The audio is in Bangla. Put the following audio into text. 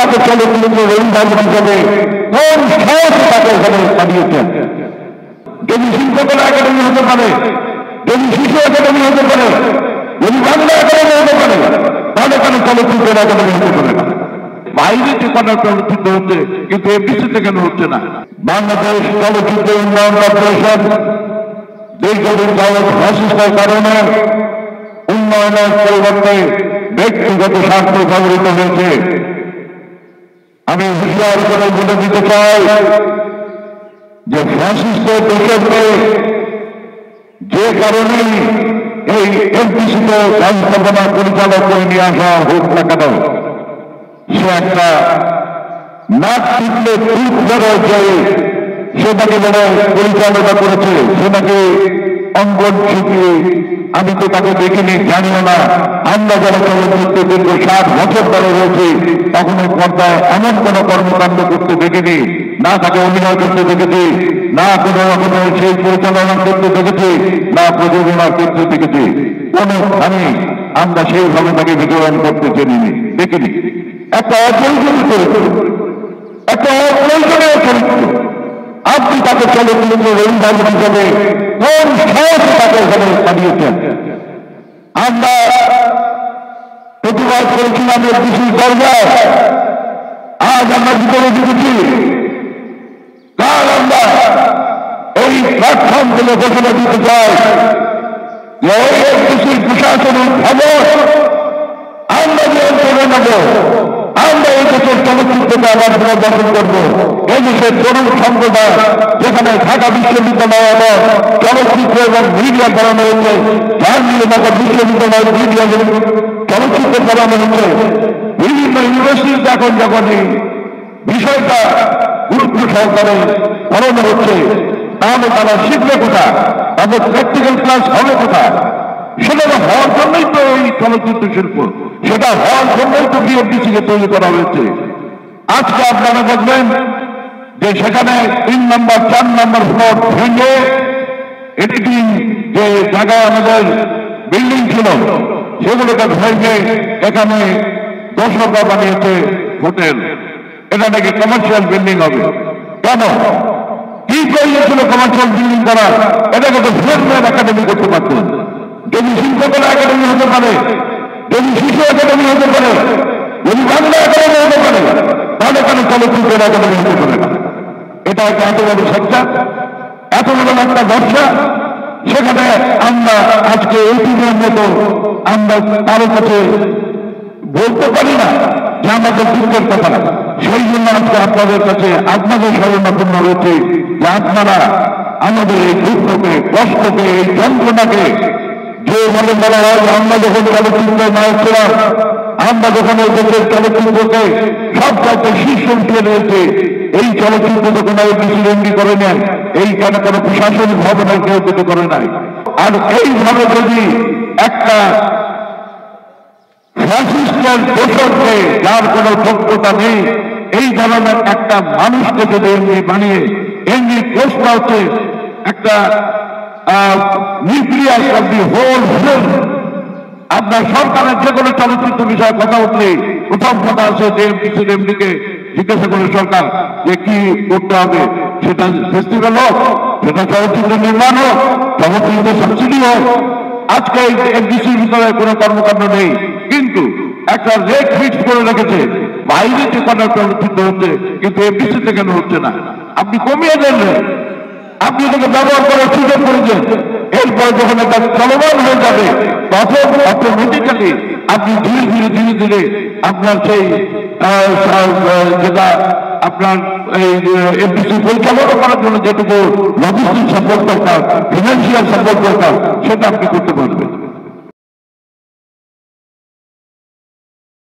তাকে চলচ্চিত্রের অভিভাবক হিসেবে কোন সাহসে তাকে এখানে পাঠিয়েছেন? যদি শিল্পকলা একাডেমি হতে পারে, যদি শিশু একাডেমি হতে পারে, যদি বাংলা একাডেমি হতে পারে, তাহলে কেন চলচ্চিত্রের একাডেমি হতে পারে না? বাইরে ঠিকানা চলচ্চিত্র হচ্ছে, কিন্তু এফডিসিতে কেন হচ্ছে না? বাংলাদেশ চলচ্চিত্র উন্নয়ন কর্পোরেশন দীর্ঘদিন যাবৎ ফ্যাসিস্টের কারণে উন্নয়নের পরিবর্তে ব্যক্তিগত স্বার্থ ব্যবহৃত হয়েছে। আমি হুঁশিয়ার করে বলে দিতে চাই যে ফ্যাসিস্টের দেশকে যে কারণে এই এফডিসিতে ব্যবস্থাপনা পরিচালক করে নিয়ে আসা হোক না কেন, সে একটা নাক টিপলে টুপ ধরে সে নাকি বলে পরিচালনা করেছে, সে নাকি অঙ্গন শিখিয়ে। আমি তো তাকে দেখিনি, জানিও না। আমরা যারা চলচ্চিত্রে দীর্ঘ 60 বছর ধরে রয়েছে, তখন পর্দায় এমন কোন কর্মকাণ্ড করতে দেখিনি, না তাকে অভিনয় করতে দেখেছি, না কোনো রকমের সেই পরিচালনা করতে দেখেছি, না প্রযোজনা করতে দেখেছি। কোনখানে আমরা সেইভাবে তাকে বিতরণ করতে চিনিনি, দেখিনি। একটা অপ্রয়োজনীয় চরিত্র, একটা অপ্রয়োজনীয় চরিত্র। আপনি তাকে চলচ্চিত্রের অভিভাবক হিসেবে কোন সাহসে তাকে এখানে পাঠিয়েছেন? আমরা প্রতিবাদ করেছিলাম এফডিসির দরজায়, আজ আমরা ভিতরে ঢুকেছি। কাল আমরা এই প্ল্যাটফর্ম থেকে ঘোষণা দিতে চাই যে এই এফডিসির প্রশাসনিক ভবন আমরা নিয়ন্ত্রণে নেব। আমরা এই দেশের চলচ্চিত্রকে আবার পুনর্দর্শন করবো। এই দেশের তরুণ সম্প্রদায়, যেখানে ঢাকা বিশ্ববিদ্যালয় এবং চলচ্চিত্র এবং মিডিয়া পড়ানো হচ্ছে, জাহাঙ্গীরনগর বিশ্ববিদ্যালয়ের মিডিয়া চলচ্চিত্র পড়ানো হচ্ছে, বিভিন্ন ইউনিভার্সিটিতে এখন যখন এই বিষয়টা গুরুত্ব সহকারে পড়ানো হচ্ছে, তাহলে তারা শিখবে কোথায়? তাদের প্র্যাকটিক্যাল ক্লাস হবে কোথায়? সেটা হওয়ার জন্যই তো এই চলচ্চিত্র শিল্প, সেটা হওয়ার জন্যই তো বিএফডিসিকে তৈরি করা হয়েছে। আজকে আপনারা দেখবেন যে সেখানে 3 নম্বর 4 নম্বর ফ্লোর ভেঙে এডিটিং যে জায়গায় আমাদের বিল্ডিং ছিল সেগুলোকে ভেঙে এখানে 10 নম্বর বানিয়েছে হোটেল। এটা নাকি কমার্শিয়াল বিল্ডিং হবে। কেন? কি করিয়েছিল কমার্শিয়াল বিল্ডিং করা? এটাকে তো ফিল্মের একাডেমি করতে পারতেন। যদি শিল্পকলা একাডেমি হতে পারে, যদি শিশু একাডেমি হতে পারে, যদি বাংলা একাডেমি হতে পারে, তাহলে কেন চলচ্চিত্রের একাডেমি হতে পারে না? এটা একটা এত বড় সজ্জা, এত বড় একটা ব্যবসা। সেখানে আমরা আজকে এটিএমের মতো আমরা কারো কাছে বলতে পারি না যে আমাদের দুঃখের কথা। সেই জন্য আজকে আপনাদের কাছে আপনাদের শরণাপন্ন রয়েছে যে আপনারা আমাদের এই দুঃখকে, কষ্টকে, এই যন্ত্রণাকে, যেভাবে বলা হয় আমরা যখন চলচ্চিত্রের নায়ক ছিলাম, আমরা যখন এই দেশের চলচ্চিত্রকে সব জায়গায় শীর্ষ উঠিয়ে রয়েছে, এই চলচ্চিত্র তো কোনো এফডিসির এমডি করে নেয়, এইখানে কোনো প্রশাসনিক ভবনের কেউ কিছু করে নাই। আর এইভাবে যদি একটা ফ্যাসিস্টের দোষরকে, যার কোনো যোগ্যতা নেই, এই ধরনের একটা মানুষকে যদি এমনি বানিয়ে এমনি প্রশ্ন হচ্ছে একটা nucleus of the whole film. আপনার সরকারের যে কোনো চলচ্চিত্র বিষয়ে কথা উঠলে প্রথম কথা আছে যে এফডিসির এমডিকে জিজ্ঞাসা করে সরকার যে কি করতে হবে। সেটা ফেস্টিভ্যাল হোক, সেটা চলচ্চিত্র নির্মাণ হোক, চলচ্চিত্র সাবসিডি হোক। আজকে এফডিসির ভিতরে কোনো কর্মকাণ্ড নেই, কিন্তু একটা রেট ফিক্স করে রেখেছে। বাইরে যে কোনো চলচ্চিত্র হচ্ছে, কিন্তু এফডিসিতে কেন হচ্ছে না? আপনি কমিয়ে দেন, আপনি এটাকে ব্যবহার করার সুযোগ করেছেন। এরপরে যখন এটা চলমান হয়ে যাবে, তখন অটোমেটিক্যালি আপনি ধীরে ধীরে ধীরে ধীরে আপনার সেই যেটা আপনার এই এফডিসি পরিচালনা করার জন্য যেটুকু লজিস্টিক সাপোর্ট দরকার, ফিনান্সিয়াল সাপোর্ট দরকার, সেটা আপনি করতে পারবেন।